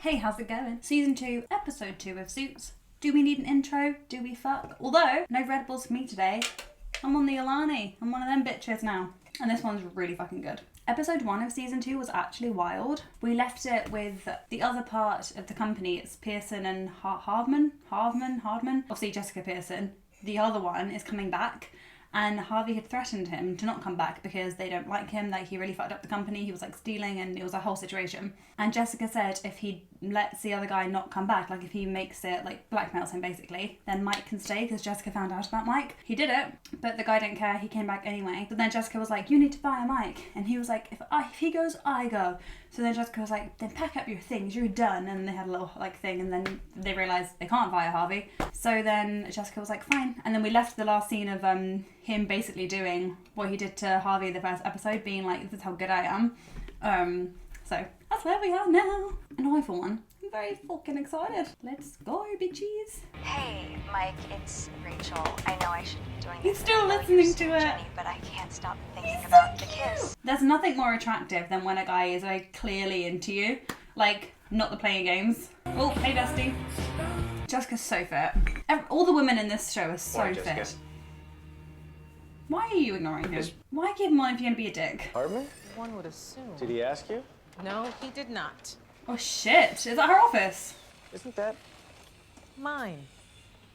Hey, how's it going? Season 2, episode 2 of Suits. Do we need an intro? Do we fuck? Although, no Red Bulls for me today. I'm on the Alani. I'm one of them bitches now. And this one's really fucking good. Episode 1 of season 2 was actually wild. We left it with the other part of the company. It's Pearson and Hardman. Obviously Jessica Pearson. The other one is coming back. And Harvey had threatened him to not come back because they don't like him, that he really fucked up the company, he was like stealing and it was a whole situation. And Jessica said if he lets the other guy not come back, like if he makes it, like blackmails him basically, then Mike can stay because Jessica found out about Mike. He did it, but the guy didn't care, he came back anyway. But then Jessica was like, you need to fire Mike. And he was like, if he goes, I go. So then Jessica was like, then pack up your things, you're done. And they had a little like thing and then they realised they can't fire Harvey. So then Jessica was like, fine. And then we left the last scene of him basically doing what he did to Harvey the first episode, being like, this is how good I am. So that's where we are now. And I, for one, I'm very fucking excited. Let's go, bitches. Hey, Mike, it's Rachel. I know I shouldn't be doing He's this. still listening to it. Jenny, but I can't stop thinking about the kiss. There's nothing more attractive than when a guy is very clearly into you. Like, not the playing games. Oh, hey, Dusty. Jessica's so fit. All the women in this show are so fit. Why are you ignoring him? Why give him on if you're going to be a dick? Hardman? One would assume. Did he ask you? No, he did not. Oh shit, is that her office? Isn't that Mine.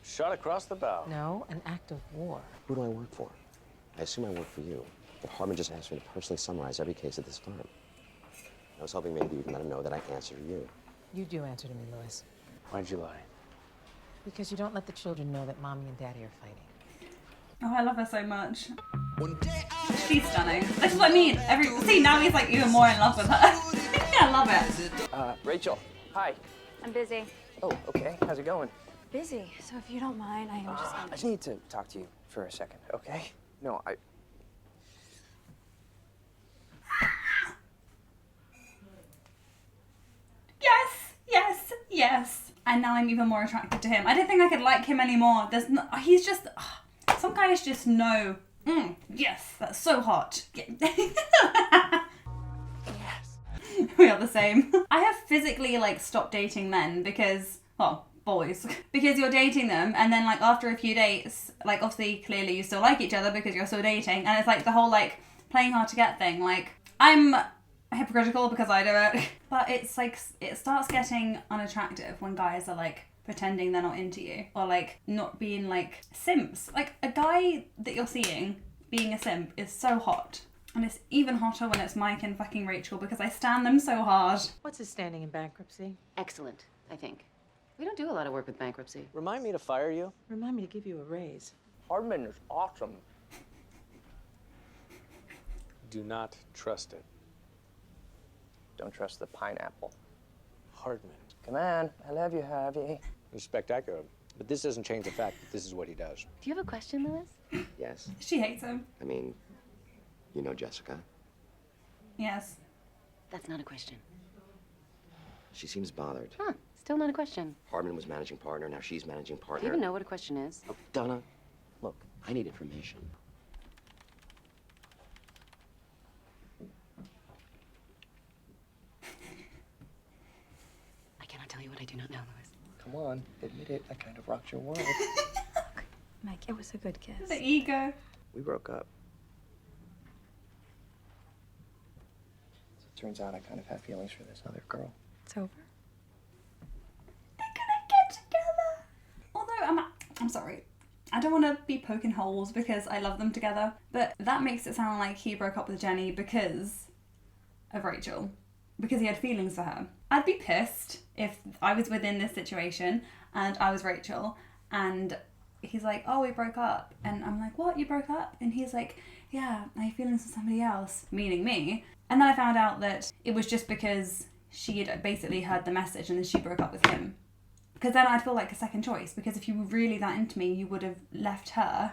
shot across the bow? No, an act of war. Who do I work for? I assume I work for you. But Hardman just asked me to personally summarize every case at this firm. I was hoping maybe you can let him know that I answer to you. You do answer to me, Louis. Why'd you lie? Because you don't let the children know that Mommy and Daddy are fighting. Oh, I love her so much. She's stunning. This is what I mean. See, now he's like even more in love with her. I love it. Rachel, hi. I'm busy. Oh, okay. How's it going? Busy. So if you don't mind, I am just I just need to talk to you for a second, okay? No, Yes. And now I'm even more attracted to him. I didn't think I could like him anymore. He's just, some guys just know. Yes, that's so hot. Yes. We are the same. I have physically like stopped dating men because, well, boys, because you're dating them and then like after a few dates, like obviously clearly you still like each other because you're still dating, and it's like the whole like playing hard to get thing. Like I'm hypocritical because I do it, but it's like it starts getting unattractive when guys are like pretending they're not into you or like not being like simps. Like a guy that you're seeing being a simp is so hot, and it's even hotter when it's Mike and fucking Rachel because I stan them so hard. What's his standing in bankruptcy? Excellent, I think. We don't do a lot of work with bankruptcy. Remind me to fire you? Remind me to give you a raise. Hardman is awesome. Do not trust it. Don't trust the pineapple. Hardman. Come on, I love you, Harvey. He's spectacular. But this doesn't change the fact that this is what he does. Do you have a question, Louis? Yes. She hates him. I mean, you know Jessica. Yes. That's not a question. She seems bothered. Huh, still not a question. Hardman was managing partner, now she's managing Do partner. you even know what a question is? Oh, Donna, look, I need information. I cannot tell you what I do not know, Louis. Come on, admit it. I kind of rocked your world. Mike, it was a good kiss. The ego. We broke up. It turns out I kind of have feelings for this other girl. It's over. They're gonna get together. Although I'm sorry. I don't want to be poking holes because I love them together, but that makes it sound like he broke up with Jenny because of Rachel, because he had feelings for her. I'd be pissed if I was within this situation and I was Rachel and he's like, oh, we broke up. And I'm like, what, you broke up? And he's like, yeah, I have feelings for somebody else, meaning me. And then I found out that it was just because she had basically heard the message and then she broke up with him. Because then I'd feel like a second choice, because if you were really that into me, you would have left her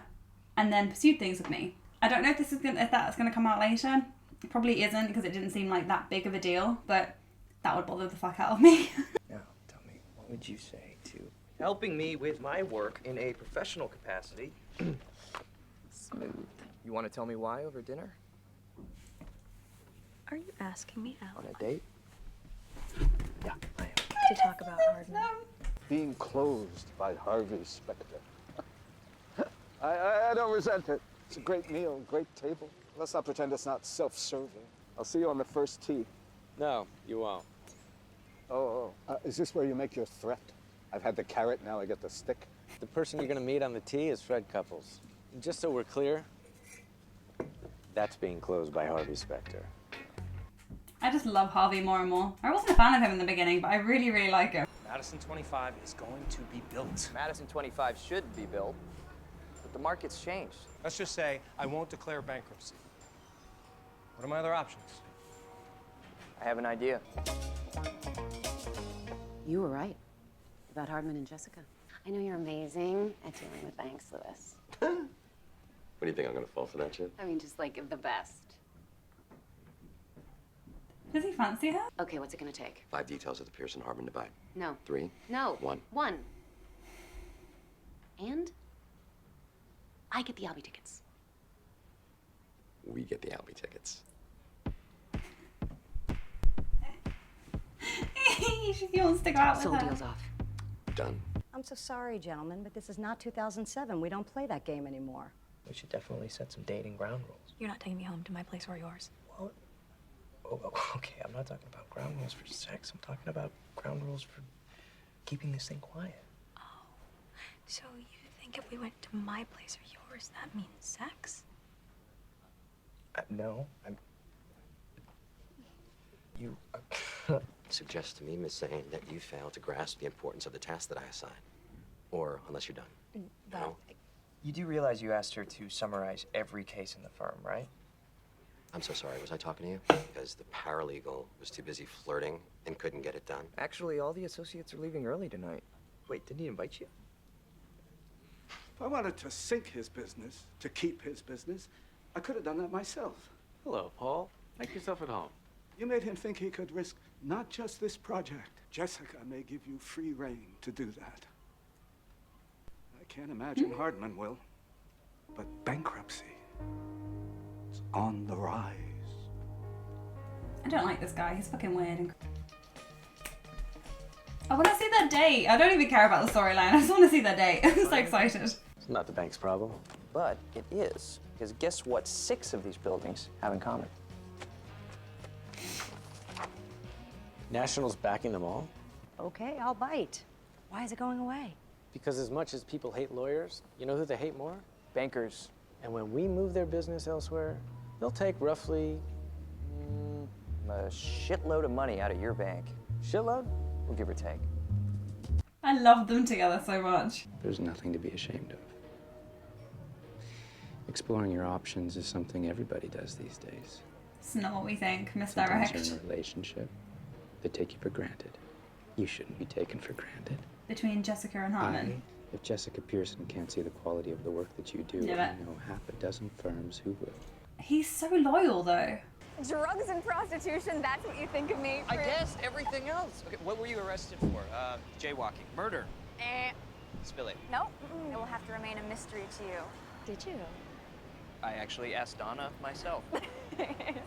and then pursued things with me. I don't know if that's gonna come out later. It probably isn't, because it didn't seem like that big of a deal, but that would bother the fuck out of me. Now, tell me, what would you say to helping me with my work in a professional capacity? Smooth. You want to tell me why over dinner? Are you asking me out? On a date? Yeah, I am. Being closed by Harvey Specter. I don't resent it. It's a great meal, great table. Let's not pretend it's not self-serving. I'll see you on the first tee. No, you won't. Is this where you make your threat? I've had the carrot, now I get the stick. The person you're gonna meet on the tee is Fred Couples. And just so we're clear, that's being closed by Harvey Specter. I just love Harvey more and more. I wasn't a fan of him in the beginning, but I really, really like him. Madison 25 is going to be built. Madison 25 should be built, but the market's changed. Let's just say I won't declare bankruptcy. What are my other options? I have an idea. You were right about Hardman and Jessica. I know you're amazing at dealing with banks, Louis. What do you think, I'm gonna fall for that shit? I mean, just like the best. Does he fancy her? Okay, what's it gonna take? 5 details of the Pearson Hardman divide. No. 3. No. 1. 1. And I get the Albee tickets. We get the Albee tickets. He wants to go out with Sold her. deals off. Done. I'm so sorry, gentlemen, but this is not 2007. We don't play that game anymore. We should definitely set some dating ground rules. You're not taking me home to my place or yours. What? Oh, okay, I'm not talking about ground rules for sex. I'm talking about ground rules for keeping this thing quiet. Oh, so you think if we went to my place or yours, that means sex? No, I'm... You... Suggests to me, Miss Zane, that you failed to grasp the importance of the task that I assign. Or, unless you're done. No? You do realize you asked her to summarize every case in the firm, right? I'm so sorry, was I talking to you? Because the paralegal was too busy flirting and couldn't get it done. Actually, all the associates are leaving early tonight. Wait, didn't he invite you? If I wanted to sink his business, to keep his business, I could have done that myself. Hello, Paul. Make yourself at home. You made him think he could risk not just this project. Jessica may give you free rein to do that. I can't imagine Hardman will. But bankruptcy is on the rise. I don't like this guy. He's fucking weird. I want to see their date. I don't even care about the storyline. I just want to see their date. I'm so excited. It's not the bank's problem. But it is, because guess what 6 of these buildings have in common? National's backing them all. Okay, I'll bite. Why is it going away? Because as much as people hate lawyers, you know who they hate more? Bankers. And when we move their business elsewhere, they'll take roughly... A shitload of money out of your bank. Shitload? We'll give or take. I love them together so much. There's nothing to be ashamed of. Exploring your options is something everybody does these days. It's not what we think. Sometimes Misdirect. you're in a relationship. They take you for granted. You shouldn't be taken for granted. Between Jessica and Hartman. If Jessica Pearson can't see the quality of the work that you do, Yeah, I but- know half a dozen firms who will. He's so loyal though. Drugs and prostitution, that's what you think of me? I guessed everything else. Okay, what were you arrested for? Jaywalking. Murder. Spill it. Nope. It will have to remain a mystery to you. Did you? I actually asked Donna myself.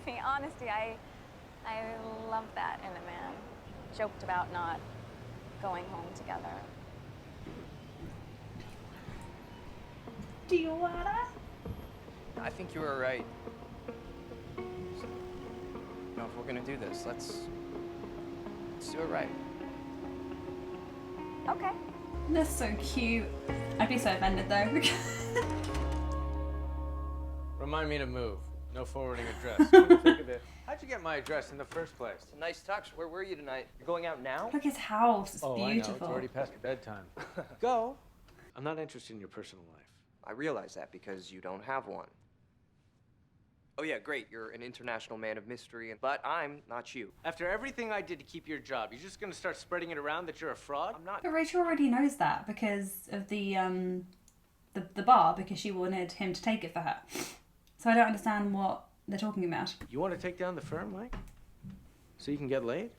See, honesty, I love that in a man. Joked about not going home together. Do you wanna? I think you were right. You know, if we're gonna do this, let's do it right. Okay. They're so cute. I'd be so offended though. Remind me to move. No forwarding address. Come to think of it, how'd you get my address in the first place? It's a nice touch. Where were you tonight? You're going out now? Look his house. It's Oh, beautiful. I know. It's already past your bedtime. Go. I'm not interested in your personal life. I realize that because you don't have one. Oh yeah, great. You're an international man of mystery, but I'm not you. After everything I did to keep your job, you're just gonna start spreading it around that you're a fraud? I'm not. But Rachel already knows that because of the bar, because she wanted him to take it for her. So I don't understand what they're talking about. You want to take down the firm, Mike? So you can get laid?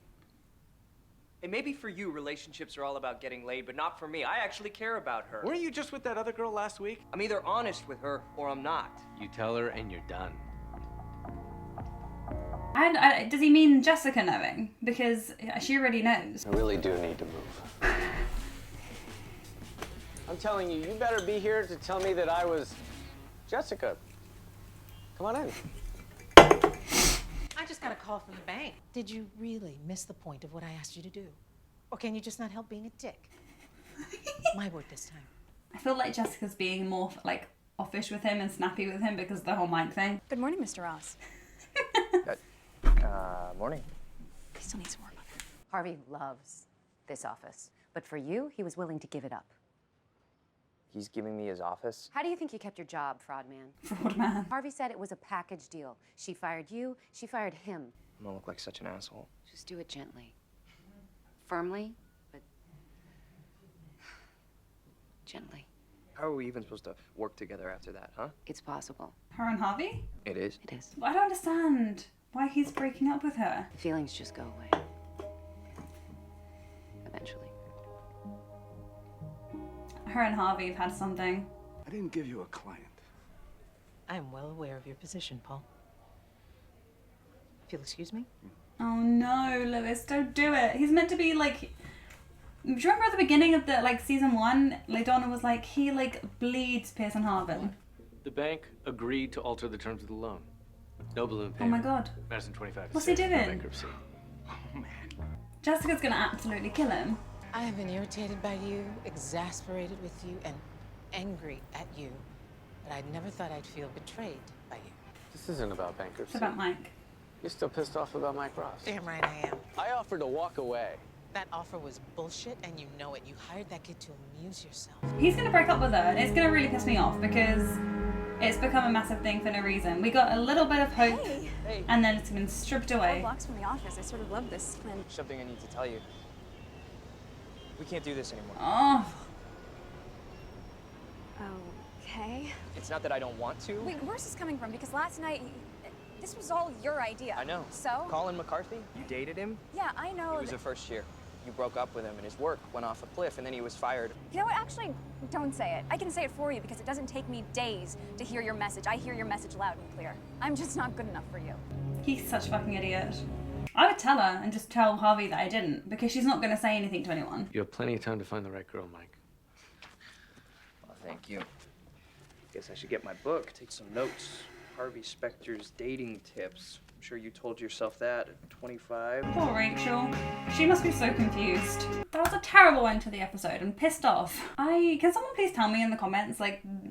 And maybe for you, relationships are all about getting laid, but not for me. I actually care about her. Weren't you just with that other girl last week? I'm either honest with her or I'm not. You tell her and you're done. And does he mean Jessica knowing? Because she already knows. I really do need to move. I'm telling you, you better be here to tell me that I was Jessica. Come on in. I just got a call from the bank. Did you really miss the point of what I asked you to do? Or can you just not help being a dick? My word this time. I feel like Jessica's being more like offish with him and snappy with him because of the whole mic thing. Good morning, Mr. Ross. Morning. He still needs some more butter. Harvey loves this office, but for you, he was willing to give it up. He's giving me his office. How do you think you kept your job, fraud man? Fraud man. Harvey said it was a package deal. She fired you, she fired him. I'm gonna look like such an asshole. Just do it gently. Firmly, but gently. How are we even supposed to work together after that, huh? It's possible. Her and Harvey? It is. It is. I don't understand why he's breaking up with her. The feelings just go away. Eventually. Her and Harvey have had something. I didn't give you a client. I am well aware of your position, Paul. If you'll excuse me. Oh no, Lewis, don't do it. He's meant to be like... Do you remember at the beginning of the season 1, Donna was like, he bleeds Pearson Harvin. The bank agreed to alter the terms of the loan. No balloon Oh payment. my god. Madison 25. What's he doing? Bankruptcy. Jessica's gonna absolutely kill him. I have been irritated by you, exasperated with you, and angry at you. But I never thought I'd feel betrayed by you. This isn't about bankruptcy. It's about Mike. You're still pissed off about Mike Ross. Damn right I am. I offered to walk away. That offer was bullshit, and you know it. You hired that kid to amuse yourself. He's gonna break up with her, and it's gonna really piss me off because it's become a massive thing for no reason. We got a little bit of hope, Hey. and then it's been stripped 12 away. blocks from the office. I sort of love this. And Something I need to tell you. We can't do this anymore. Oh. okay. It's not that I don't want to. Wait, where's this coming from? Because last night, this was all your idea. I know. So? Colin McCarthy? You dated him? Yeah, I know. He was a first year. You broke up with him and his work went off a cliff and then he was fired. You know what? Actually, don't say it. I can say it for you because it doesn't take me days to hear your message. I hear your message loud and clear. I'm just not good enough for you. He's such a fucking idiot. I would tell her and just tell Harvey that I didn't, because she's not gonna say anything to anyone. You have plenty of time to find the right girl, Mike. Well, thank you. Guess I should get my book, take some notes. Harvey Specter's dating tips. I'm sure you told yourself that at 25. Poor Rachel. She must be so confused. That was a terrible end to the episode. I'm pissed off. Can someone please tell me in the comments,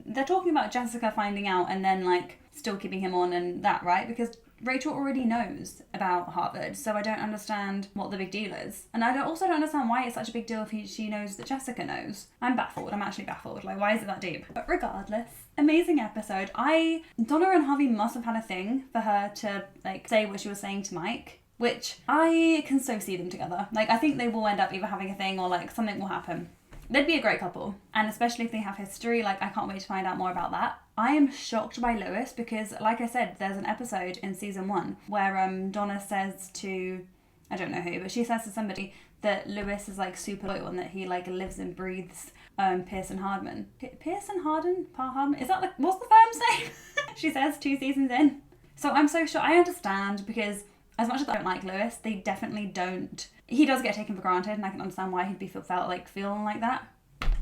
they're talking about Jessica finding out and then, still keeping him on and that, right? Because Rachel already knows about Harvard, so I don't understand what the big deal is. And I also don't understand why it's such a big deal if she knows that Jessica knows. I'm baffled. I'm actually baffled. Why is it that deep? But regardless, amazing episode. Donna and Harvey must have had a thing for her to, say what she was saying to Mike, which I can so see them together. I think they will end up either having a thing or, something will happen. They'd be a great couple, and especially if they have history, I can't wait to find out more about that. I am shocked by Lewis because, like I said, there's an episode in season 1 where Donna says to, I don't know who, but she says to somebody that Lewis is super loyal and that he lives and breathes Pearson Hardman. Pearson Hardman? Hardman? Is that what's the firm's name? She says 2 seasons in. So I'm so sure, I understand because as much as I don't like Lewis, they definitely don't. He does get taken for granted, and I can understand why he'd be feeling like that.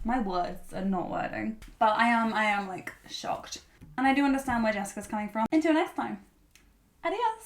My words are not wording. But I am shocked. And I do understand where Jessica's coming from. Until next time. Adios.